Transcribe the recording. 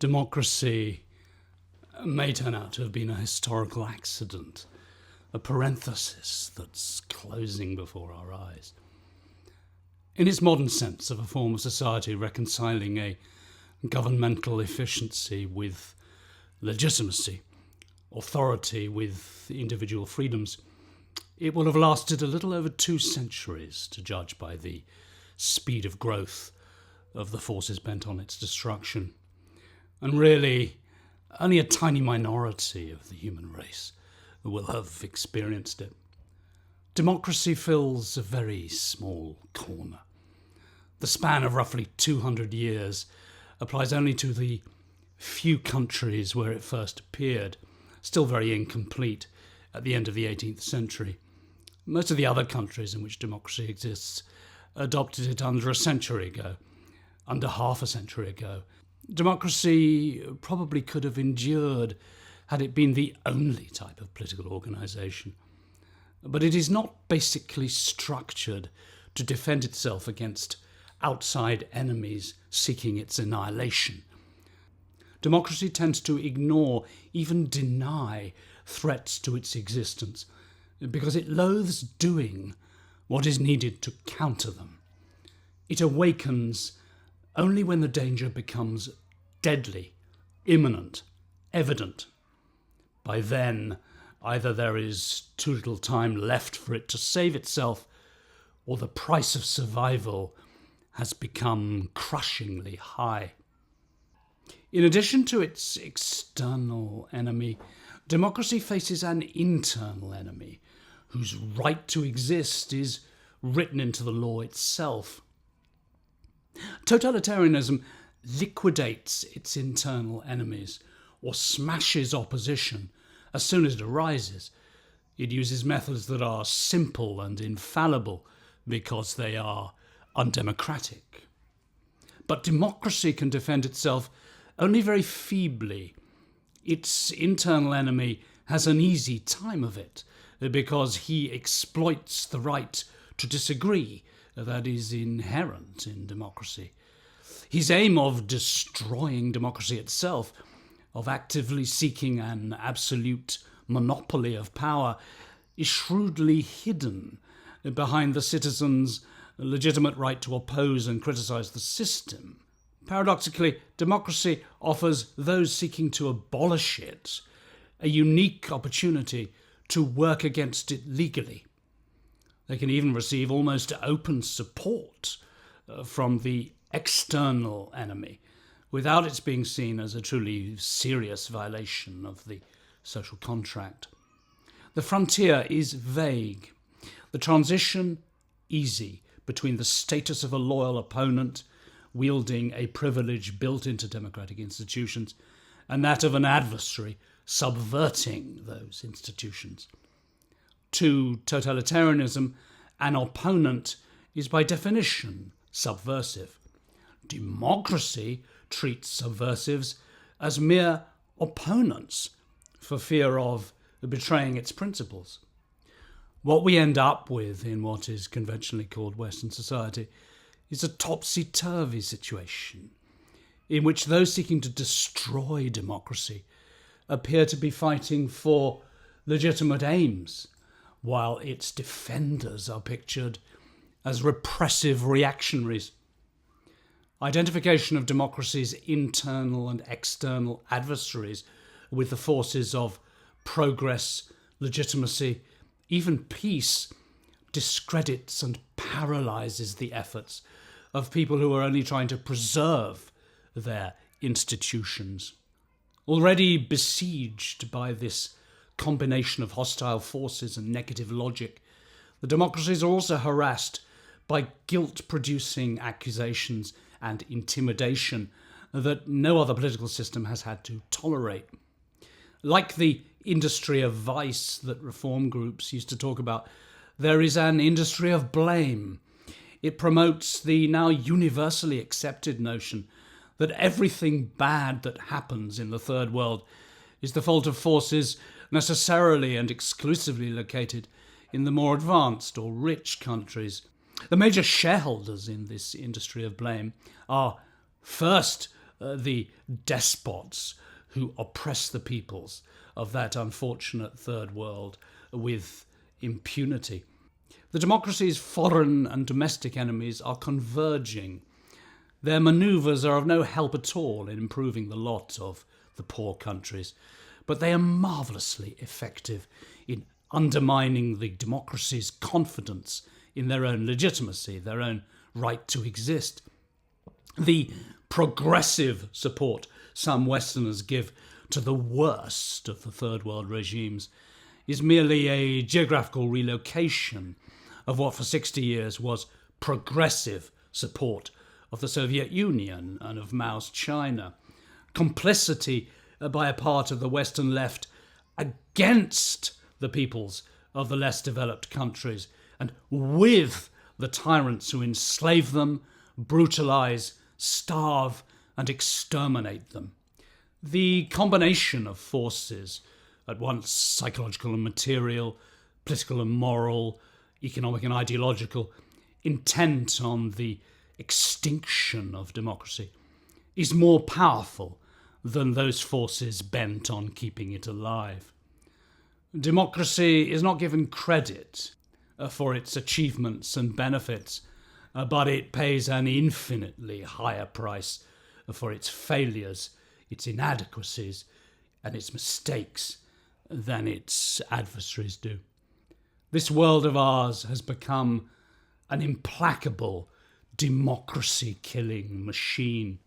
democracy may turn out to have been a historical accident, a parenthesis that's closing before our eyes. In its modern sense of a form of society reconciling a governmental efficiency with legitimacy, authority with individual freedoms, it will have lasted a little over 2 centuries, to judge by the speed of growth of the forces bent on its destruction. And really, only a tiny minority of the human race will have experienced it. Democracy fills a very small corner. The span of roughly 200 years applies only to the few countries where it first appeared, still very incomplete at the end of the 18th century. Most of the other countries in which democracy exists adopted it under a century ago, under half a century ago. Democracy probably could have endured had it been the only type of political organisation. But it is not basically structured to defend itself against outside enemies seeking its annihilation. Democracy tends to ignore, even deny, threats to its existence because it loathes doing what is needed to counter them. It awakens only when the danger becomes deadly, imminent, evident. By then, either there is too little time left for it to save itself, or the price of survival has become crushingly high. In addition to its external enemy, democracy faces an internal enemy, whose right to exist is written into the law itself. Totalitarianism liquidates its internal enemies or smashes opposition as soon as it arises. It uses methods that are simple and infallible because they are undemocratic. But democracy can defend itself only very feebly. Its internal enemy has an easy time of it because he exploits the right to disagree that is inherent in democracy. His aim of destroying democracy itself, of actively seeking an absolute monopoly of power, is shrewdly hidden behind the citizens' legitimate right to oppose and criticise the system. Paradoxically, democracy offers those seeking to abolish it a unique opportunity to work against it legally. They can even receive almost open support from the external enemy without it being seen as a truly serious violation of the social contract. The frontier is vague, the transition easy between the status of a loyal opponent wielding a privilege built into democratic institutions and that of an adversary subverting those institutions. To totalitarianism, an opponent is by definition subversive. Democracy treats subversives as mere opponents for fear of betraying its principles. What we end up with in what is conventionally called Western society is a topsy-turvy situation in which those seeking to destroy democracy appear to be fighting for legitimate aims, while its defenders are pictured as repressive reactionaries. Identification of democracy's internal and external adversaries with the forces of progress, legitimacy, even peace, discredits and paralyzes the efforts of people who are only trying to preserve their institutions. Already besieged by this combination of hostile forces and negative logic, the democracies are also harassed by guilt-producing accusations and intimidation that no other political system has had to tolerate. Like the industry of vice that reform groups used to talk about, there is an industry of blame. It promotes the now universally accepted notion that everything bad that happens in the third world is the fault of forces necessarily and exclusively located in the more advanced or rich countries. The major shareholders in this industry of blame are, first, the despots who oppress the peoples of that unfortunate third world with impunity. The democracy's foreign and domestic enemies are converging. Their manoeuvres are of no help at all in improving the lot of the poor countries, but they are marvellously effective in undermining the democracy's confidence in their own legitimacy, their own right to exist. The progressive support some Westerners give to the worst of the third world regimes is merely a geographical relocation of what for 60 years was progressive support of the Soviet Union and of Mao's China. Complicity by a part of the Western left against the peoples of the less developed countries and with the tyrants who enslave them, brutalize, starve, and exterminate them. The combination of forces, at once psychological and material, political and moral, economic and ideological, intent on the extinction of democracy, is more powerful than those forces bent on keeping it alive. Democracy is not given credit for its achievements and benefits, but it pays an infinitely higher price for its failures, its inadequacies, and its mistakes than its adversaries do. This world of ours has become an implacable democracy-killing machine.